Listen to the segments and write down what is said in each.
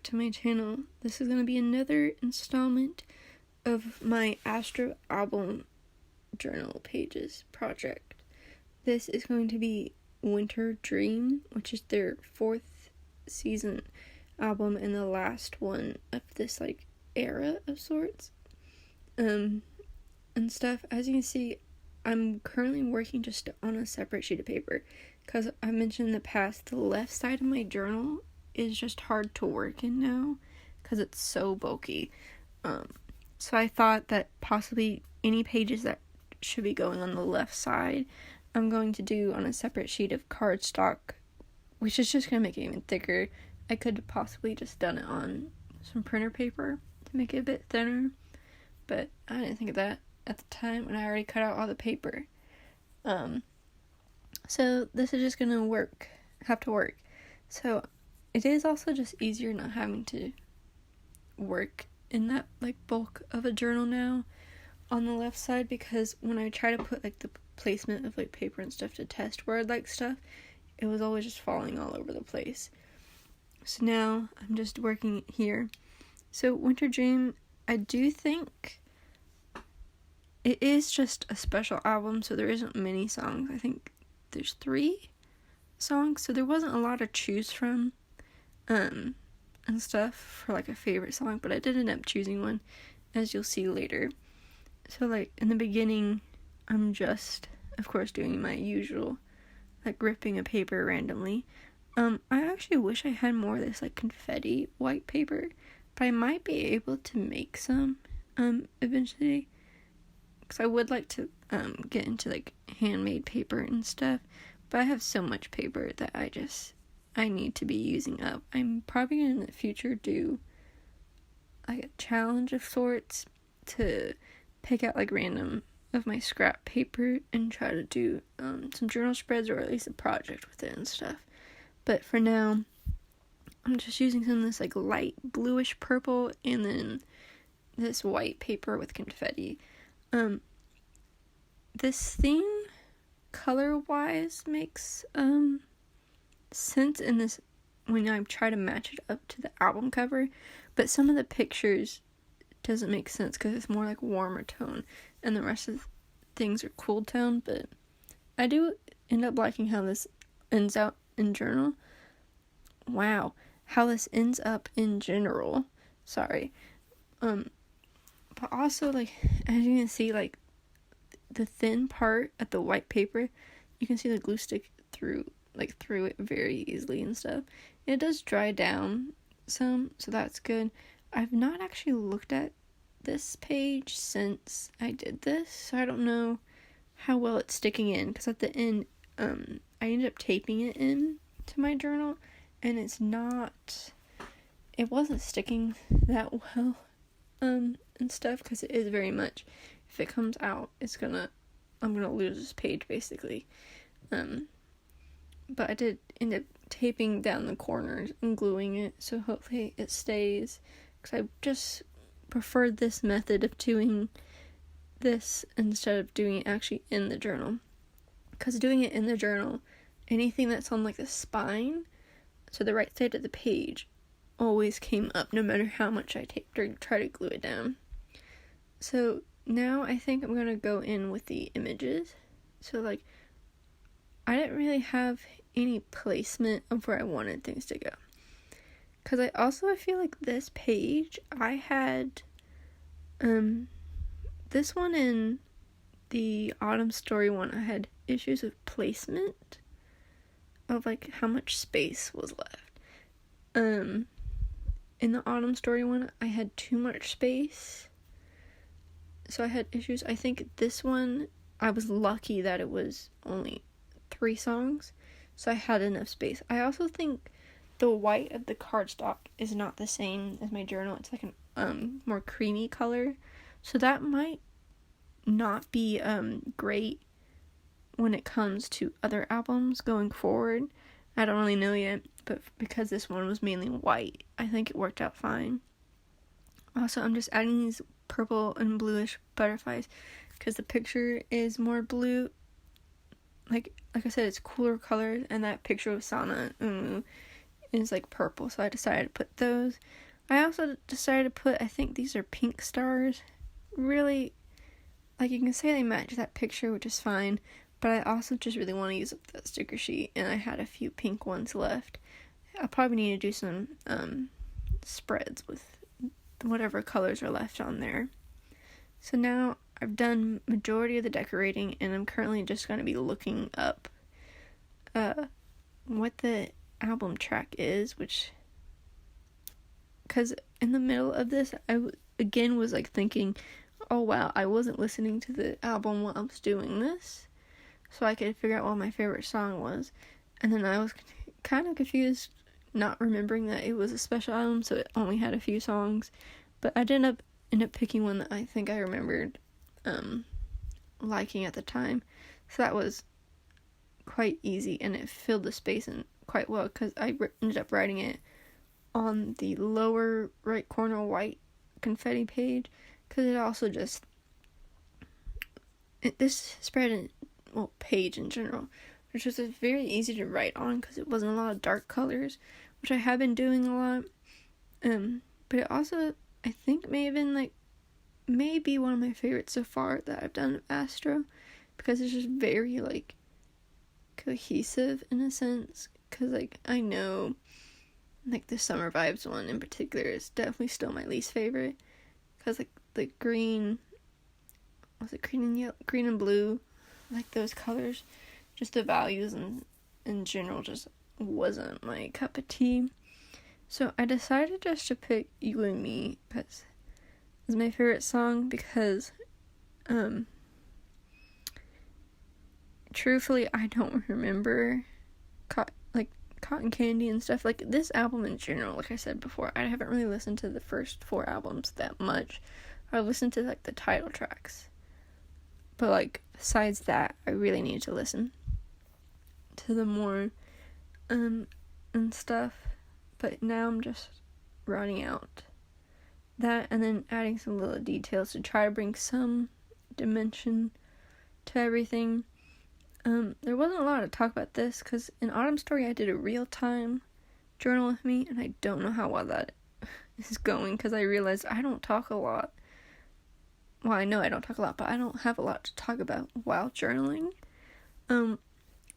back to my channel. This is going to be another installment of my Astro album journal pages project. This is going to be Winter Dream, which is their 4th season album and the last one of this era of sorts. And stuff. As you can see, I'm currently working just on a separate sheet of paper because I mentioned in the past the left side of my journal is just hard to work in now because it's so bulky. So I thought that possibly any pages that should be going on the left side, I'm going to do on a separate sheet of cardstock, which is just going to make it even thicker. I could have possibly just done it on some printer paper to make it a bit thinner, but I didn't think of that at the time, and I already cut out all the paper. So this is just going to have to work. So it is also just easier not having to work in that bulk of a journal now on the left side, because when I try to put the placement of paper and stuff to test word stuff, it was always just falling all over the place. So now I'm just working here. So Winter Dream, I do think it is just a special album, so there isn't many songs. I think there's 3 songs, so there wasn't a lot to choose from and stuff for a favorite song, but I did end up choosing one, as you'll see later. So in the beginning, I'm just, of course, doing my usual ripping a paper randomly. I actually wish I had more of this confetti white paper, but I might be able to make some eventually, because I would like to get into handmade paper and stuff, but I have so much paper that I need to be using up. I'm probably going to in the future do a challenge of sorts to pick out random of my scrap paper and try to do some journal spreads, or at least a project with it and stuff. But for now, I'm just using some of this light bluish purple and then this white paper with confetti. This theme color wise makes sense in this when I try to match it up to the album cover, but some of the pictures doesn't make sense because it's more warmer tone and the rest of things are cool tone. But I do end up liking how this ends out in journal. Wow, how this ends up in general. Sorry. But also as you can see, the thin part of the white paper, you can see the glue stick through it very easily and stuff. It does dry down some, so that's good. I've not actually looked at this page since I did this, so I don't know how well it's sticking in, because at the end, I ended up taping it in to my journal, and it wasn't sticking that well, and stuff, because it is very much, if it comes out, I'm gonna lose this page, basically. But I did end up taping down the corners and gluing it, so hopefully it stays, because I just preferred this method of doing this instead of doing it actually in the journal. Because doing it in the journal, anything that's on the spine, so the right side of the page, always came up no matter how much I taped or tried to glue it down. So now I think I'm gonna go in with the images. So I didn't really have any placement of where I wanted things to go, because I feel this page, I had this one and the Autumn Story one, I had issues with placement of how much space was left. In the Autumn Story one, I had too much space, so I had issues. I think this one, I was lucky that it was only 3 songs, so I had enough space. I also think the white of the cardstock is not the same as my journal. It's an more creamy color, so that might not be great when it comes to other albums going forward. I don't really know yet, but because this one was mainly white, I think it worked out fine. Also, I'm just adding these purple and bluish butterflies because the picture is more blue. Like I said, it's cooler colors, and that picture of Sana is like purple, so I decided to put those. I also decided to put, I think these are pink stars. Really, like, you can say they match that picture, which is fine, but I also just really want to use up that sticker sheet, and I had a few pink ones left. I'll probably need to do some spreads with whatever colors are left on there. So now I've done majority of the decorating, and I'm currently just going to be looking up what the album track is, because in the middle of this, I again was like thinking, oh wow, I wasn't listening to the album while I was doing this, so I could figure out what my favorite song was, and then I was kind of confused, not remembering that it was a special album, so it only had a few songs, but I did end up picking one that I think I remembered liking at the time, so that was quite easy, and it filled the space in quite well, because I ended up writing it on the lower right corner white confetti page, because it also just, this spread in, well, page in general, which was very easy to write on, because it wasn't a lot of dark colors, which I have been doing a lot, but it also, I think, may be one of my favorites so far that I've done of Astro, because it's just very, like, cohesive in a sense, because, like, I know, like, the Summer Vibes one in particular is definitely still my least favorite, because, like, the green, was it green and yellow, green and blue, like, those colors, just the values and in general just wasn't my cup of tea. So I decided just to pick You and Me as my favorite song, because truthfully I don't remember Cotton Candy and stuff. Like, this album in general, like I said before, I haven't really listened to the first 4 albums that much. I listened to, like, the title tracks, but, like, besides that, I really need to listen to the more and stuff. But now I'm just running out that, and then adding some little details to try to bring some dimension to everything. There wasn't a lot to talk about this, because in Autumn Story I did a real-time journal with me, and I don't know how well that is going, because I realized I don't talk a lot. Well, I know I don't talk a lot, but I don't have a lot to talk about while journaling.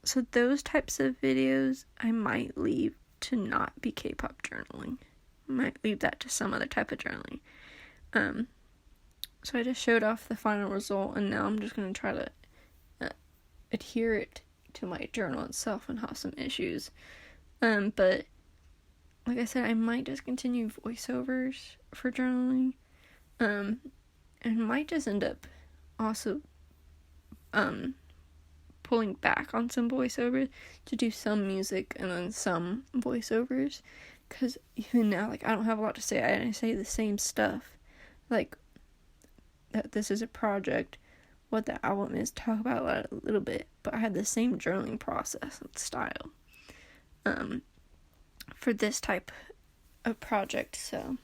So those types of videos I might leave to not be K-pop journaling. I might leave that to some other type of journaling. So I just showed off the final result, and now I'm just going to try to adhere it to my journal itself and have some issues. But like I said, I might just continue voiceovers for journaling. And might just end up also pulling back on some voiceovers to do some music and then some voiceovers, because even now, like, I don't have a lot to say. I say the same stuff, like, that this is a project, what the album is, talk about it a little bit, but I had the same journaling process and style for this type of project. So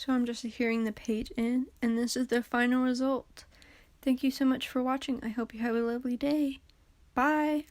I'm just adhering the page in, and this is the final result. Thank you so much for watching. I hope you have a lovely day. Bye!